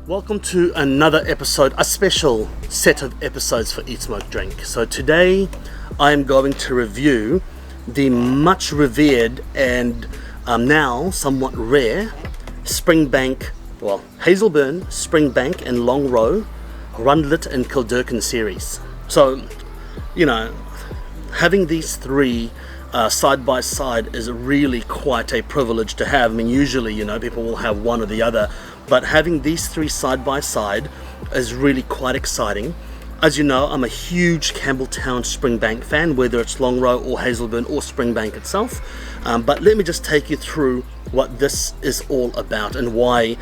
Welcome to another episode, a special set of episodes for Eat Smoke Drink. So today I am going to review the much revered and now somewhat rare Springbank, Hazelburn, Springbank and Longrow Rundlet and Kilderkins series. So, having these three side by side is really quite a privilege to have. I mean, usually, people will have one or the other, but having these three side by side is really quite exciting. As you know, I'm a huge Campbelltown Springbank fan, whether it's Longrow or Hazelburn or Springbank itself. But let me just take you through what this is all about and why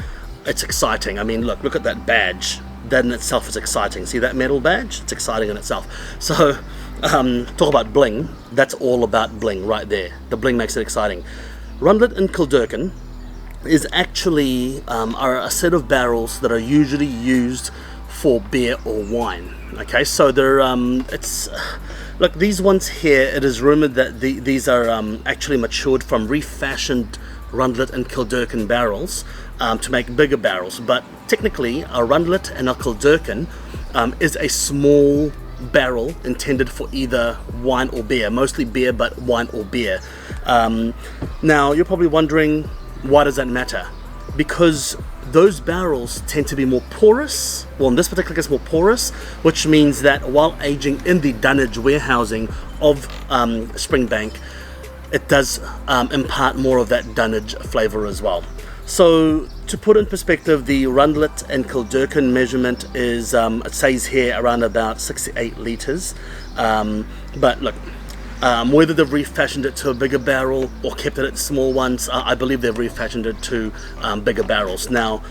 it's exciting. I mean, look at that badge. That in itself is exciting. See that metal badge? It's exciting in itself. So, talk about bling. That's all about bling right there. The bling makes it exciting. Rundlet and Kilderkins is actually are a set of barrels that are usually used for beer or wine. Okay, so they're look, these ones here, it is rumored that these are actually matured from refashioned Rundlet and Kilderkins barrels to make bigger barrels, but technically a Rundlet and a Kilderkins is a small barrel intended for either wine or beer, mostly beer, but wine or beer. Now you're probably wondering, why does that matter? Because those barrels tend to be more porous. Well, in this particular case, more porous, which means that while aging in the dunnage warehousing of Springbank, it does impart more of that dunnage flavor as well. So to put in perspective, the Rundlet and Kilderkins measurement is, it says here, around about 68 litres. But look, whether they've refashioned it to a bigger barrel or kept it at small ones, I believe they've refashioned it to bigger barrels. Now,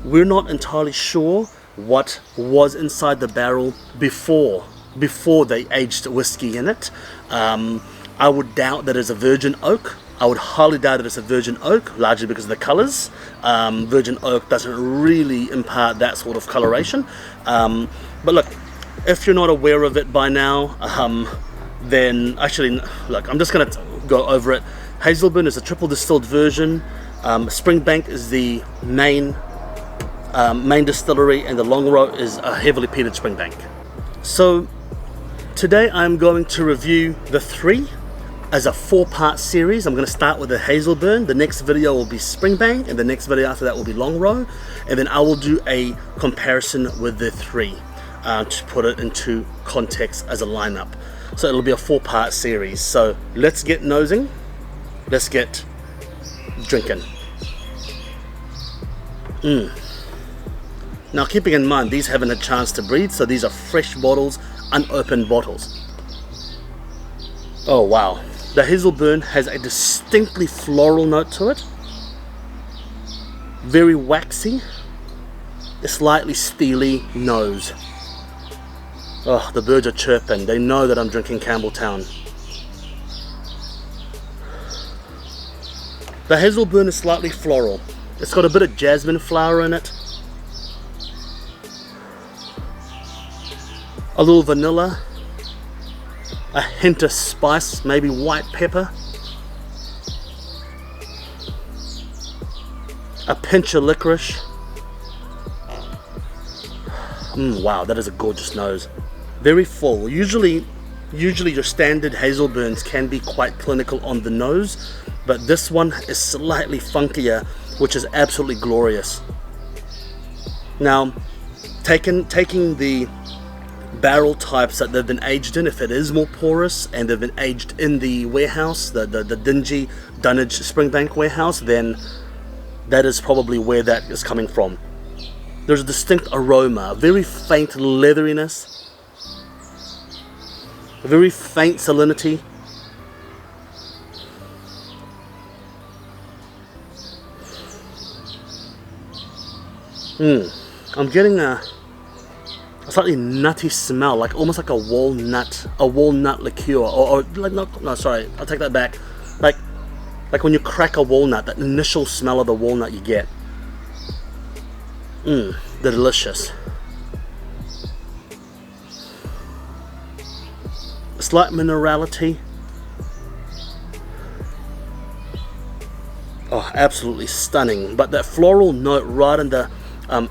we're not entirely sure what was inside the barrel before they aged whiskey in it. I would doubt that it's a virgin oak. I would highly doubt that it's a virgin oak, largely because of the colours. Virgin oak doesn't really impart that sort of coloration. But look, if you're not aware of it by now, then actually, look, I'm just going to go over it. Hazelburn is a triple distilled version. Springbank is the main distillery, and the Longrow is a heavily peated Springbank. So today I'm going to review the three as a 4-part series. I'm going to start with the Hazelburn. The next video will be Springbank, and the next video after that will be Longrow, and then I will do a comparison with the three to put it into context as a lineup. So it'll be a 4-part series. So let's get nosing. Let's get drinking. Now, keeping in mind, these haven't had a chance to breathe, so these are fresh bottles, unopened bottles. Oh wow. The Hazelburn has a distinctly floral note to it. Very waxy. A slightly steely nose. Oh, the birds are chirping. They know that I'm drinking Campbelltown. The Hazelburn is slightly floral. It's got a bit of jasmine flower in it. A little vanilla. A hint of spice, maybe white pepper. A pinch of licorice. Wow, that is a gorgeous nose. Very full. Usually your standard Hazelburns can be quite clinical on the nose, but this one is slightly funkier, which is absolutely glorious. Now, taking the barrel types that they've been aged in, if it is more porous and they've been aged in the warehouse, the dingy dunnage Springbank warehouse, then that is probably where that is coming from. There's a distinct aroma, a very faint leatheriness, a very faint salinity. I'm getting a slightly nutty smell, like almost like a walnut liqueur, or like no, sorry, I'll take that back. Like when you crack a walnut, that initial smell of the walnut you get. They're delicious. A slight minerality. Oh, absolutely stunning. But that floral note right in the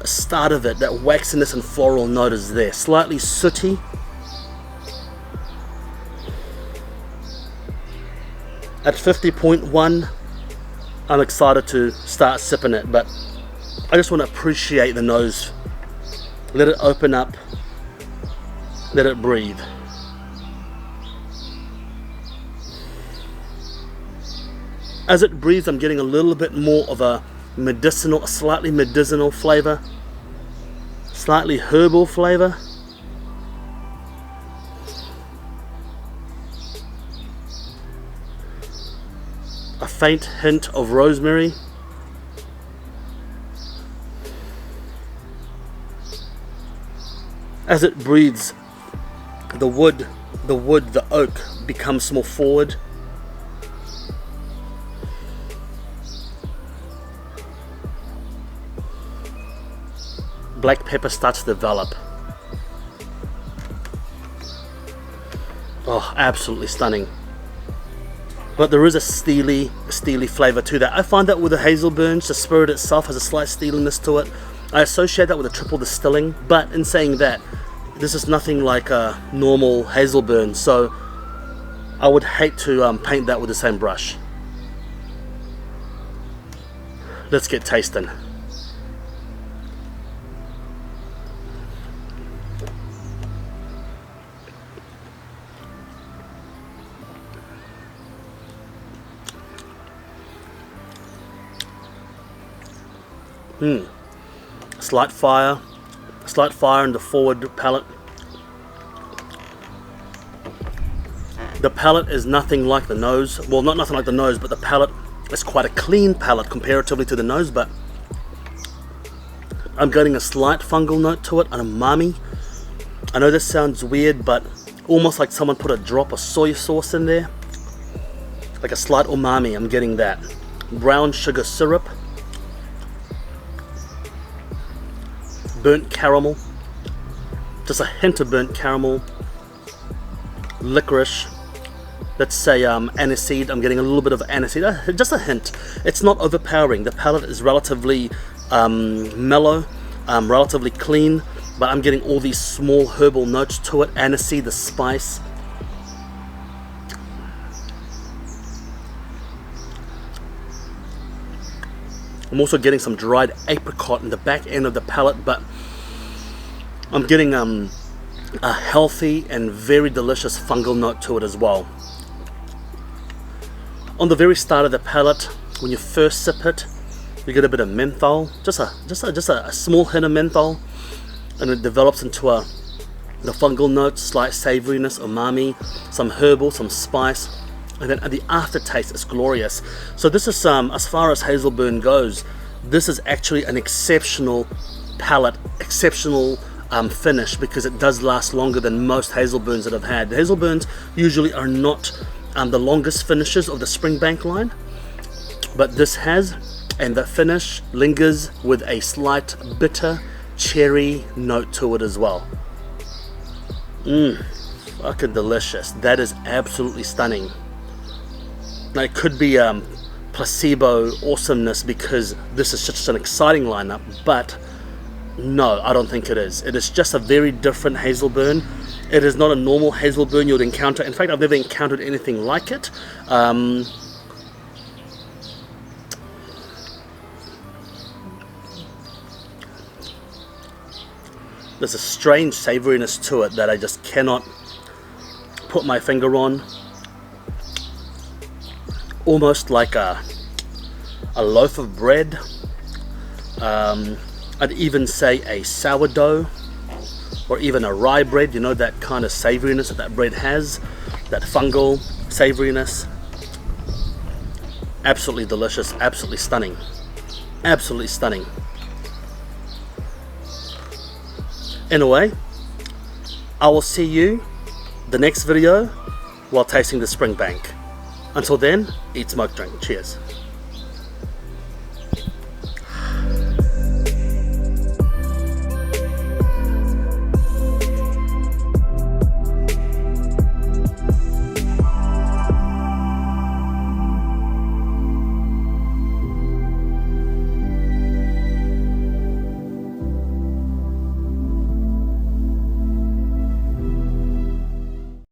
start of it, that waxiness and floral note is there. Slightly sooty. At 50.1, I'm excited to start sipping it, but I just want to appreciate the nose. Let it open up. Let it breathe. As it breathes, I'm getting a little bit more of a medicinal, slightly medicinal flavor, slightly herbal flavor. A faint hint of rosemary. As it breathes, the wood, the oak becomes more forward. Black pepper starts to develop. Oh, absolutely stunning. But there is a steely flavor to that. I find that with the Hazelburns, the spirit itself has a slight steeliness to it. I associate that with a triple distilling, but in saying that, this is nothing like a normal Hazelburn, so I would hate to paint that with the same brush. Let's get tasting. Slight fire in the forward palate. The palate is nothing like the nose. Well, not nothing like the nose, but the palate is quite a clean palate comparatively to the nose, but I'm getting a slight fungal note to it, an umami. I know this sounds weird, but almost like someone put a drop of soy sauce in there. Like a slight umami, I'm getting that. Brown sugar syrup. Burnt caramel, just a hint of burnt caramel, licorice, let's say aniseed. I'm getting a little bit of aniseed, just a hint. It's not overpowering. The palate is relatively mellow, relatively clean, but I'm getting all these small herbal notes to it. Aniseed, the spice. I'm also getting some dried apricot in the back end of the palate, but I'm getting a healthy and very delicious fungal note to it as well. On the very start of the palate, when you first sip it, you get a bit of menthol, just a small hint of menthol, and it develops into the fungal notes, slight savoriness, umami, some herbal, some spice. And then at the aftertaste, it's glorious. So this is, as far as Hazelburn goes, this is actually an exceptional palate, exceptional finish, because it does last longer than most Hazelburns that I've had. The Hazelburns usually are not the longest finishes of the Springbank line, but this has, and the finish lingers with a slight bitter cherry note to it as well. Fucking delicious. That is absolutely stunning. Now it could be placebo awesomeness because this is such an exciting lineup, but no, I don't think it is. It is just a very different Hazelburn. It is not a normal Hazelburn you'd encounter. In fact, I've never encountered anything like it. There's a strange savoriness to it that I just cannot put my finger on. Almost like a loaf of bread. I'd even say a sourdough, or even a rye bread. You know, that kind of savoriness that that bread has, that fungal savoriness. Absolutely delicious, absolutely stunning, absolutely stunning. Anyway, I will see you the next video while tasting the Springbank. Until then, eat, smoke, drink. Cheers.